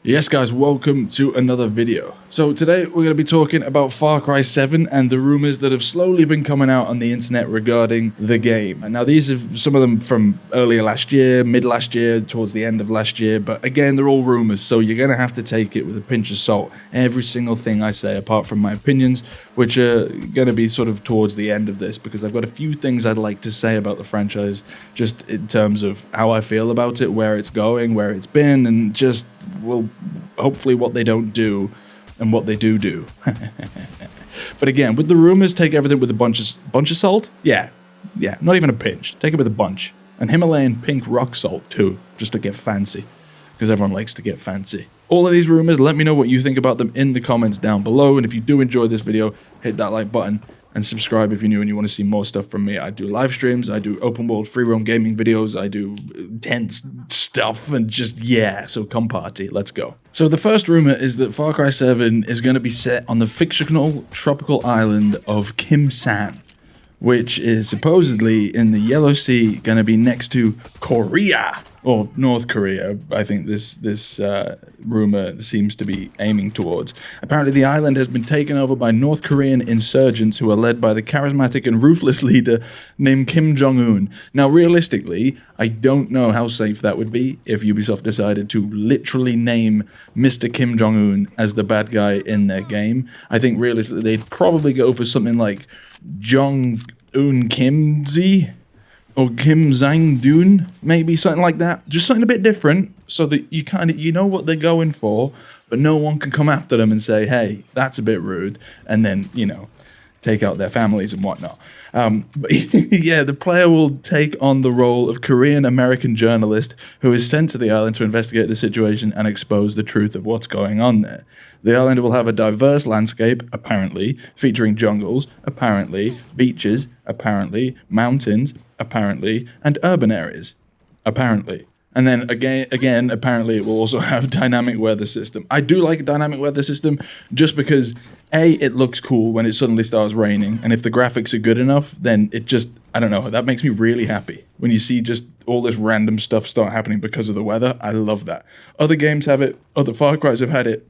Yes guys, welcome to another video. So today we're going to be talking about Far Cry 7 and the rumors that have slowly been coming out on the internet regarding the game. And now these are some of them from earlier last year, mid last year, towards the end of last year, but again they're all rumors, so you're going to have to take it with a pinch of salt. Every single thing I say apart from my opinions, which are going to be sort of towards the end of this, because I've got a few things I'd like to say about the franchise just in terms of how I feel about it, where it's going, where it's been, and just, well, hopefully what they don't do and what they do. But again, with the rumors, take everything with a bunch of salt. Yeah, not even a pinch. Take it with a bunch. And Himalayan pink rock salt too, just to get fancy, because everyone likes to get fancy. All of these rumors, let me know what you think about them in the comments down below. And if you do enjoy this video, hit that like button and subscribe if you're new and you want to see more stuff from me. I do live streams, I do open world free roam gaming videos, I do intense stuff, and just, yeah, so come party, let's go. So the first rumor is that Far Cry 7 is going to be set on the fictional tropical island of Kim San, which is supposedly in the Yellow Sea, going to be next to Korea, or North Korea, I think this rumor seems to be aiming towards. Apparently the island has been taken over by North Korean insurgents who are led by the charismatic and ruthless leader named Kim Jong-un. Now realistically, I don't know how safe that would be if Ubisoft decided to literally name Mr. Kim Jong-un as the bad guy in their game. I think realistically they'd probably go for something like Jong-un Kimzi, or Kim Zang-dun, maybe something like that. Just something a bit different, so that you know what they're going for, but no one can come after them and say, hey, that's a bit rude, and then, you know, take out their families and whatnot. But yeah, the player will take on the role of Korean-American journalist who is sent to the island to investigate the situation and expose the truth of what's going on there. The island will have a diverse landscape, apparently, featuring jungles, apparently, beaches, apparently, mountains, apparently, and urban areas, apparently. And then again, apparently it will also have dynamic weather system. I do like a dynamic weather system just because, A, it looks cool when it suddenly starts raining, and if the graphics are good enough, then it just, I don't know, that makes me really happy. When you see just all this random stuff start happening because of the weather, I love that. Other games have it, other Far Cry's have had it,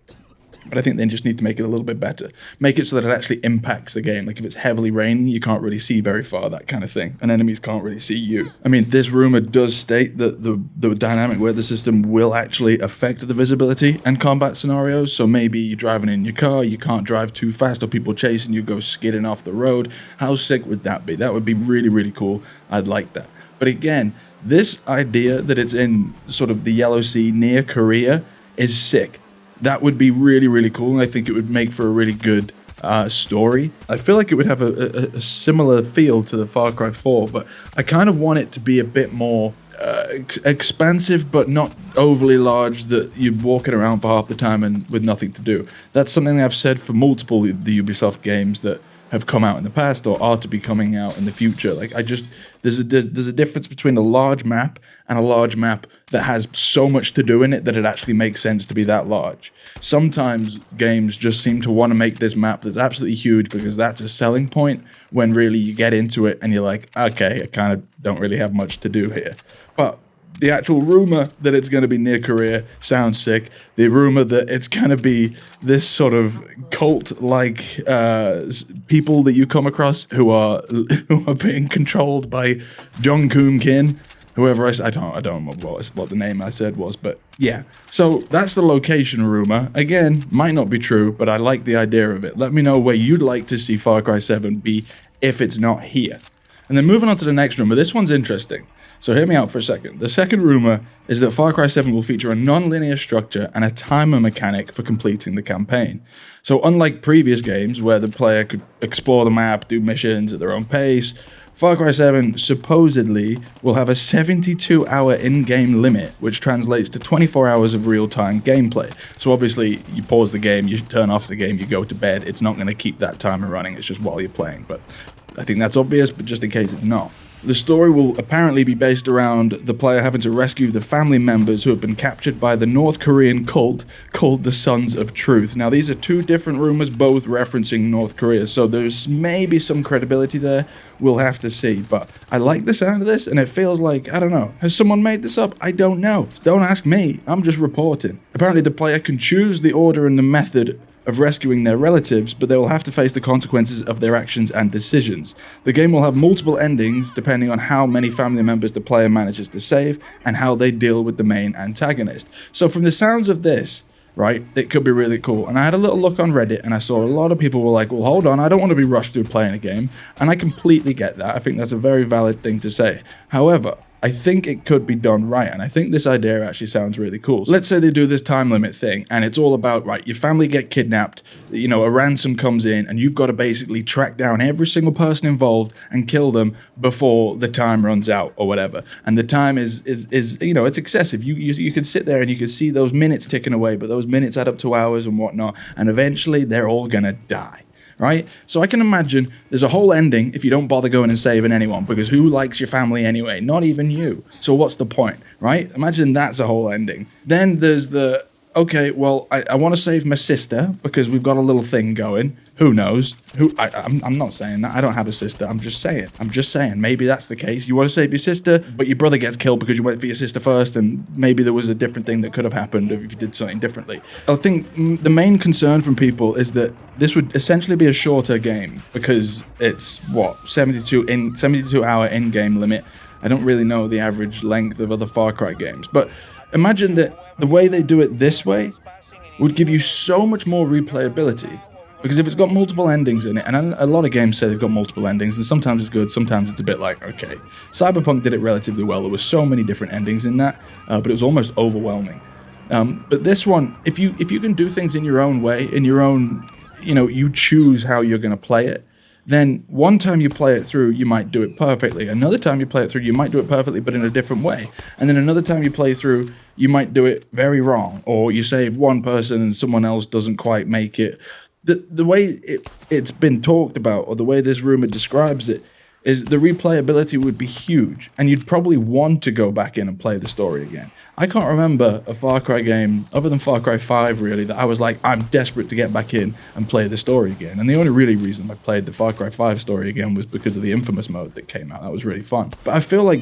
but I think they just need to make it a little bit better. Make it so that it actually impacts the game. Like if it's heavily raining, you can't really see very far, that kind of thing. And enemies can't really see you. I mean, this rumor does state that the dynamic weather system will actually affect the visibility and combat scenarios. So maybe you're driving in your car, you can't drive too fast, or people chasing you go skidding off the road. How sick would that be? That would be really, really cool. I'd like that. But again, this idea that it's in sort of the Yellow Sea near Korea is sick. That would be really, really cool, and I think it would make for a really good story. I feel like it would have a similar feel to the Far Cry 4, but I kind of want it to be a bit more expansive, but not overly large that you're walking around for half the time and with nothing to do. That's something I've said for multiple of the Ubisoft games that have come out in the past or are to be coming out in the future. Like there's a difference between a large map and a large map that has so much to do in it that it actually makes sense to be that large. Sometimes games just seem to want to make this map that's absolutely huge because that's a selling point, when really you get into it and you're like, okay, I kind of don't really have much to do here. But the actual rumor that it's going to be near Korea sounds sick. The rumor that it's going to be this sort of cult-like people that you come across who are being controlled by Jong-un Kim, whoever I don't remember what the name I said was, but yeah. So that's the location rumor. Again, might not be true, but I like the idea of it. Let me know where you'd like to see Far Cry 7 be if it's not here. And then moving on to the next rumor, this one's interesting. So hear me out for a second. The second rumor is that Far Cry 7 will feature a non-linear structure and a timer mechanic for completing the campaign. So unlike previous games where the player could explore the map, do missions at their own pace, Far Cry 7 supposedly will have a 72-hour in-game limit, which translates to 24 hours of real-time gameplay. So obviously, you pause the game, you turn off the game, you go to bed. It's not going to keep that timer running, it's just while you're playing. But I think that's obvious, but just in case it's not. The story will apparently be based around the player having to rescue the family members who have been captured by the North Korean cult called the Sons of Truth. Now, these are two different rumors, both referencing North Korea, so there's maybe some credibility there. We'll have to see, but I like the sound of this, and it feels like, I don't know, has someone made this up? I don't know. Don't ask me. I'm just reporting. Apparently, the player can choose the order and the method of rescuing their relatives, but they will have to face the consequences of their actions and decisions. The game will have multiple endings depending on how many family members the player manages to save and how they deal with the main antagonist. So from the sounds of this, right, it could be really cool. And I had a little look on Reddit and I saw a lot of people were like, well, hold on, I don't want to be rushed through playing a game. And I completely get that. I think that's a very valid thing to say. However, I think it could be done right, and I think this idea actually sounds really cool. Let's say they do this time limit thing, and it's all about, right, your family get kidnapped, you know, a ransom comes in, and you've got to basically track down every single person involved and kill them before the time runs out, or whatever. And the time is you know, it's excessive. You could sit there and you could see those minutes ticking away, but those minutes add up to hours and whatnot, and eventually they're all gonna die. Right? So I can imagine there's a whole ending if you don't bother going and saving anyone, because who likes your family anyway? Not even you. So what's the point, right? Imagine that's a whole ending. Then there's the, okay, well, I want to save my sister because we've got a little thing going. Who knows? I'm not saying that. I don't have a sister. I'm just saying. Maybe that's the case. You want to save your sister, but your brother gets killed because you went for your sister first, and maybe there was a different thing that could have happened if you did something differently. I think the main concern from people is that this would essentially be a shorter game because it's, 72-hour in-game limit. I don't really know the average length of other Far Cry games, but imagine that the way they do it this way would give you so much more replayability. Because if it's got multiple endings in it, and a lot of games say they've got multiple endings, and sometimes it's good, sometimes it's a bit like, okay. Cyberpunk did it relatively well. There were so many different endings in that, but it was almost overwhelming. But this one, if you can do things in your own way, in your own, you know, you choose how you're going to play it, then one time you play it through, you might do it perfectly. Another time you play it through, you might do it perfectly, but in a different way. And then another time you play through, you might do it very wrong, or you save one person and someone else doesn't quite make it. The way it's been talked about, or the way this rumor describes it, is the replayability would be huge, and you'd probably want to go back in and play the story again. I can't remember a Far Cry game, other than Far Cry 5 really, that I was like, I'm desperate to get back in and play the story again. And the only really reason I played the Far Cry 5 story again was because of the Infamous mode that came out. That was really fun. But I feel like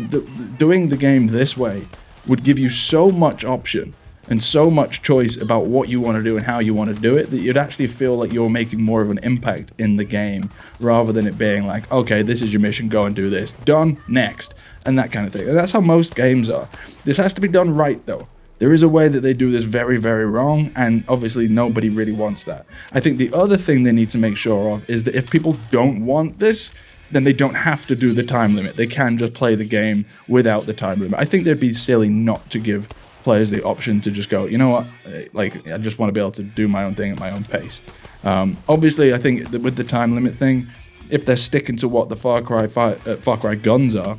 doing the game this way would give you so much option and so much choice about what you want to do and how you want to do it, that you'd actually feel like you're making more of an impact in the game, rather than it being like, okay, this is your mission, go and do this, done, next, and that kind of thing. And that's how most games are. This has to be done right, though. There is a way that they do this very, very wrong, and obviously nobody really wants that. I think the other thing they need to make sure of is that if people don't want this, then they don't have to do the time limit. They can just play the game without the time limit. I think they'd be silly not to give players the option to just go, you know what, like, I just want to be able to do my own thing at my own pace. Obviously, I think that with the time limit thing, if they're sticking to what the Far Cry guns are,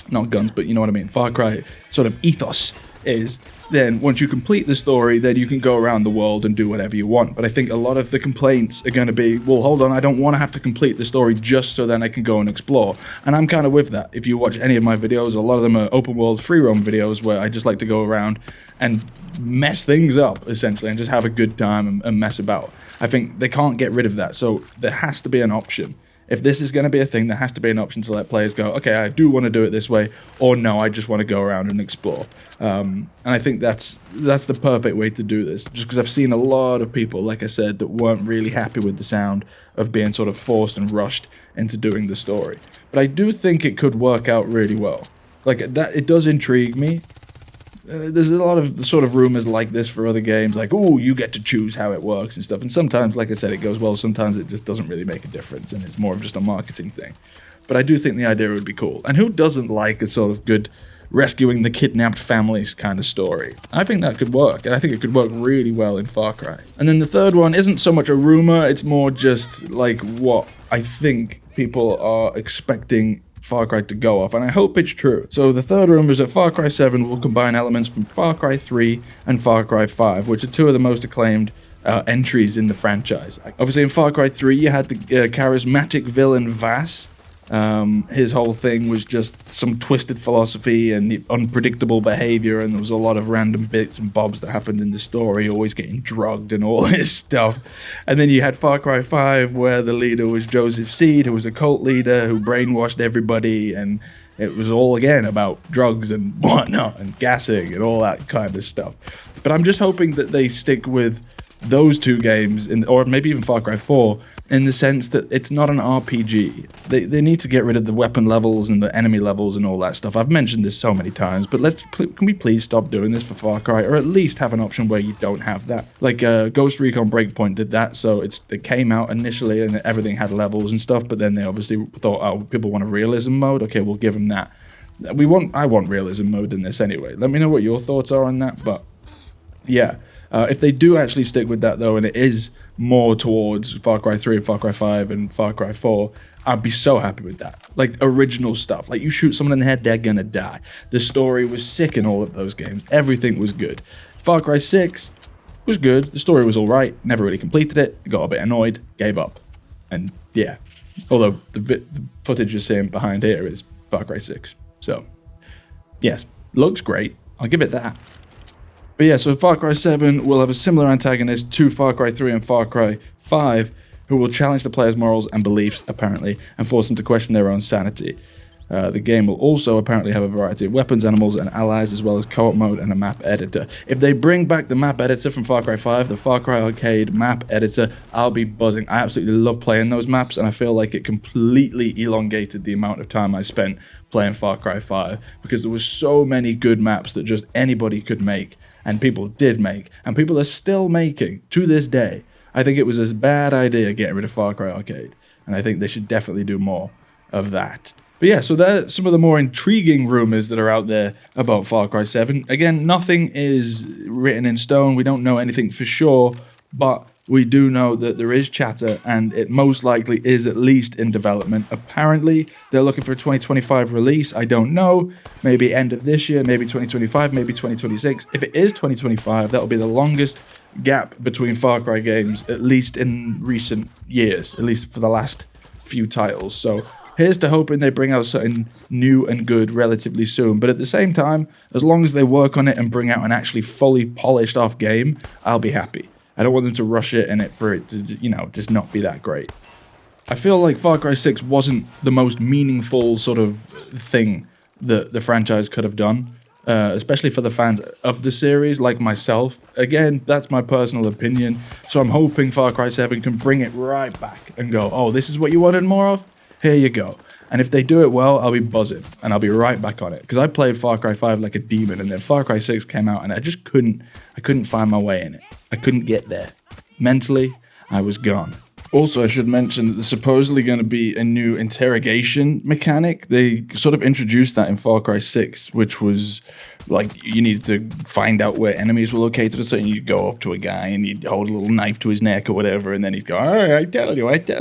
not guns, but you know what I mean, Far Cry sort of ethos is, then once you complete the story, then you can go around the world and do whatever you want. But I think a lot of the complaints are going to be, well, hold on, I don't want to have to complete the story just so then I can go and explore. And I'm kind of with that. If you watch any of my videos, a lot of them are open world free roam videos where I just like to go around and mess things up, essentially, and just have a good time and mess about. I think they can't get rid of that. So there has to be an option. If this is going to be a thing, there has to be an option to let players go, okay, I do want to do it this way, or no, I just want to go around and explore. And I think that's the perfect way to do this, just because I've seen a lot of people, like I said, that weren't really happy with the sound of being sort of forced and rushed into doing the story. But I do think it could work out really well. Like, that, it does intrigue me. There's a lot of sort of rumors like this for other games, like, oh, you get to choose how it works and stuff. And sometimes, like I said, it goes well. Sometimes it just doesn't really make a difference, and it's more of just a marketing thing. But I do think the idea would be cool. And who doesn't like a sort of good rescuing the kidnapped families kind of story? I think that could work, and I think it could work really well in Far Cry. And then the third one isn't so much a rumor, it's more just like what I think people are expecting Far Cry to go off, and I hope it's true. So the third rumor is that Far Cry 7 will combine elements from Far Cry 3 and Far Cry 5, which are two of the most acclaimed entries in the franchise. Obviously in Far Cry 3 you had the charismatic villain Vass, His whole thing was just some twisted philosophy and unpredictable behavior, and there was a lot of random bits and bobs that happened in the story, always getting drugged and all this stuff. And then you had Far Cry 5, where the leader was Joseph Seed, who was a cult leader who brainwashed everybody, and it was all, again, about drugs and whatnot, and gassing and all that kind of stuff. But I'm just hoping that they stick with those two games, or maybe even Far Cry 4, in the sense that it's not an RPG. They need to get rid of the weapon levels and the enemy levels and all that stuff. I've mentioned this so many times, but can we please stop doing this for Far Cry, or at least have an option where you don't have that? Like Ghost Recon Breakpoint did that, so it came out initially and everything had levels and stuff, but then they obviously thought, oh, people want a realism mode, okay, we'll give them that. I want realism mode in this anyway. Let me know what your thoughts are on that, but yeah. If they do actually stick with that, though, and it is more towards Far Cry 3 and Far Cry 5 and Far Cry 4, I'd be so happy with that. Like, original stuff. Like, you shoot someone in the head, they're gonna die. The story was sick in all of those games. Everything was good. Far Cry 6 was good. The story was alright. Never really completed it. Got a bit annoyed. Gave up. And, yeah. Although, the footage you're seeing behind here is Far Cry 6. So, yes. Looks great. I'll give it that. But yeah, so Far Cry 7 will have a similar antagonist to Far Cry 3 and Far Cry 5, who will challenge the player's morals and beliefs, apparently, and force them to question their own sanity. The game will also apparently have a variety of weapons, animals, and allies, as well as co-op mode and a map editor. If they bring back the map editor from Far Cry 5, the Far Cry Arcade map editor, I'll be buzzing. I absolutely love playing those maps, and I feel like it completely elongated the amount of time I spent playing Far Cry 5, because there were so many good maps that just anybody could make, and people did make, and people are still making to this day. I think it was a bad idea getting rid of Far Cry Arcade, and I think they should definitely do more of that. But yeah, so that's some of the more intriguing rumors that are out there about Far Cry 7. Again, nothing is written in stone. We don't know anything for sure, but we do know that there is chatter, and it most likely is at least in development. Apparently, they're looking for a 2025 release. I don't know. Maybe end of this year, maybe 2025, maybe 2026. If it is 2025, that'll be the longest gap between Far Cry games, at least in recent years, at least for the last few titles. So here's to hoping they bring out something new and good relatively soon. But at the same time, as long as they work on it and bring out an actually fully polished off game, I'll be happy. I don't want them to rush it and for it to, just not be that great. I feel like Far Cry 6 wasn't the most meaningful sort of thing that the franchise could have done, especially for the fans of the series like myself. Again, that's my personal opinion. So I'm hoping Far Cry 7 can bring it right back and go, oh, this is what you wanted more of? Here you go. And if they do it well, I'll be buzzing, and I'll be right back on it. Because I played Far Cry 5 like a demon, and then Far Cry 6 came out, and I just couldn't find my way in it. I couldn't get there. Mentally, I was gone. Also, I should mention that there's supposedly going to be a new interrogation mechanic. They sort of introduced that in Far Cry 6, which was like you needed to find out where enemies were located, so you'd go up to a guy and you'd hold a little knife to his neck or whatever, and then he'd go, all right, I tell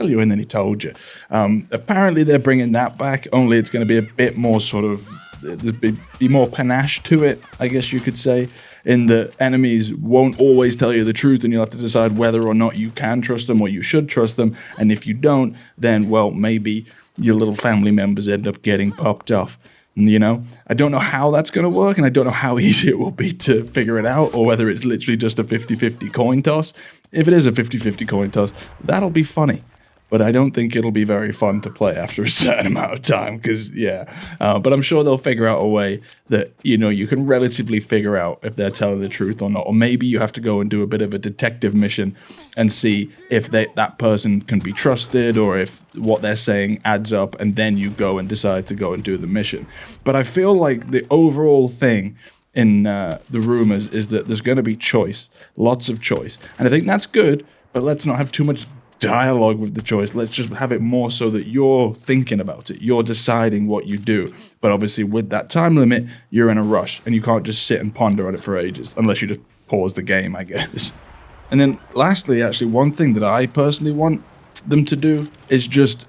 you, and then he told you. Apparently they're bringing that back, only it's going to be a bit more sort of, be more panache to it, I guess you could say, in the enemies won't always tell you the truth, and you'll have to decide whether or not you can trust them or you should trust them, and if you don't, then, well, maybe your little family members end up getting popped off. I don't know how that's going to work, and I don't know how easy it will be to figure it out, or whether it's literally just a 50-50 coin toss. If it is a 50-50 coin toss, that'll be funny. But I don't think it'll be very fun to play after a certain amount of time, because, but I'm sure they'll figure out a way that, you can relatively figure out if they're telling the truth or not. Or maybe you have to go and do a bit of a detective mission and see if that person can be trusted, or if what they're saying adds up, and then you go and decide to go and do the mission. But I feel like the overall thing in the rumors is that there's going to be choice, lots of choice. And I think that's good, but let's not have too much dialogue with the choice. Let's just have it more so that you're thinking about it. You're deciding what you do. But obviously with that time limit, you're in a rush and you can't just sit and ponder on it for ages, unless you just pause the game, I guess. And then lastly, actually, one thing that I personally want them to do is just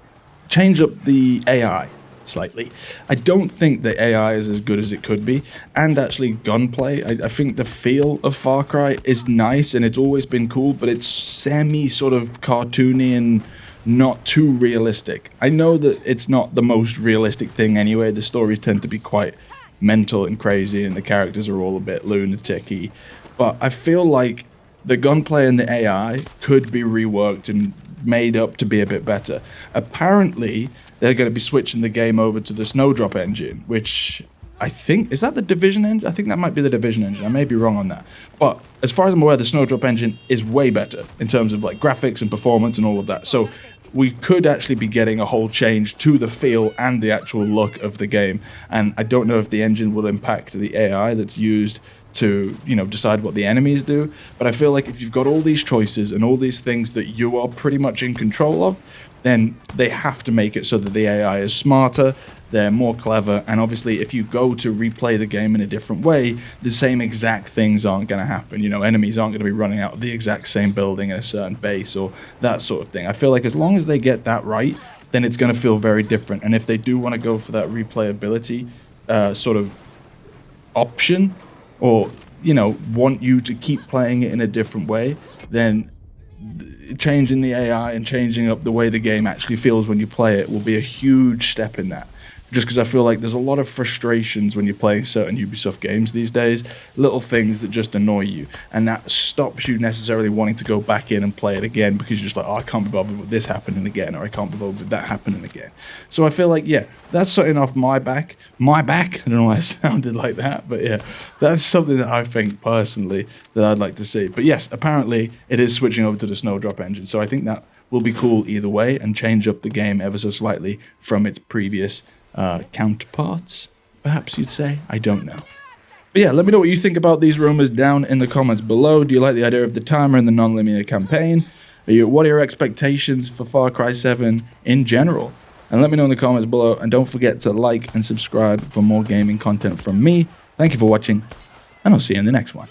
change up the AI slightly. I don't think the AI is as good as it could be, and actually gunplay, I think the feel of Far Cry is nice and it's always been cool, but it's semi sort of cartoony and not too realistic. I know that it's not the most realistic thing anyway. The stories tend to be quite mental and crazy, and the characters are all a bit lunatic-y. But I feel like the gunplay and the AI could be reworked and made up to be a bit better. Apparently, they're going to be switching the game over to the Snowdrop engine, which I think, is that the Division engine? I think that might be the Division engine. I may be wrong on that. But as far as I'm aware, the Snowdrop engine is way better in terms of like graphics and performance and all of that. So we could actually be getting a whole change to the feel and the actual look of the game. And I don't know if the engine will impact the AI that's used to, you know, decide what the enemies do. But I feel like if you've got all these choices and all these things that you are pretty much in control of, then they have to make it so that the AI is smarter, they're more clever, and obviously if you go to replay the game in a different way, the same exact things aren't going to happen. You know, enemies aren't going to be running out of the exact same building in a certain base or that sort of thing. I feel like as long as they get that right, then it's going to feel very different. And if they do want to go for that replayability sort of option, or, you know, want you to keep playing it in a different way, then changing the AI and changing up the way the game actually feels when you play it will be a huge step in that. Just because I feel like there's a lot of frustrations when you're playing certain Ubisoft games these days, little things that just annoy you, and that stops you necessarily wanting to go back in and play it again because you're just like, oh, I can't be bothered with this happening again, or I can't be bothered with that happening again. So I feel like, yeah, that's something off my back. I don't know why it sounded like that, but yeah, that's something that I think personally that I'd like to see. But yes, apparently it is switching over to the Snowdrop engine, so I think that will be cool either way and change up the game ever so slightly from its previous counterparts, perhaps you'd say. I don't know. But yeah, let me know what you think about these rumors down in the comments below. Do you like the idea of the timer and the non-linear campaign? What are your expectations for Far Cry 7 in general? And let me know in the comments below, and don't forget to like and subscribe for more gaming content from me. Thank you for watching, and I'll see you in the next one.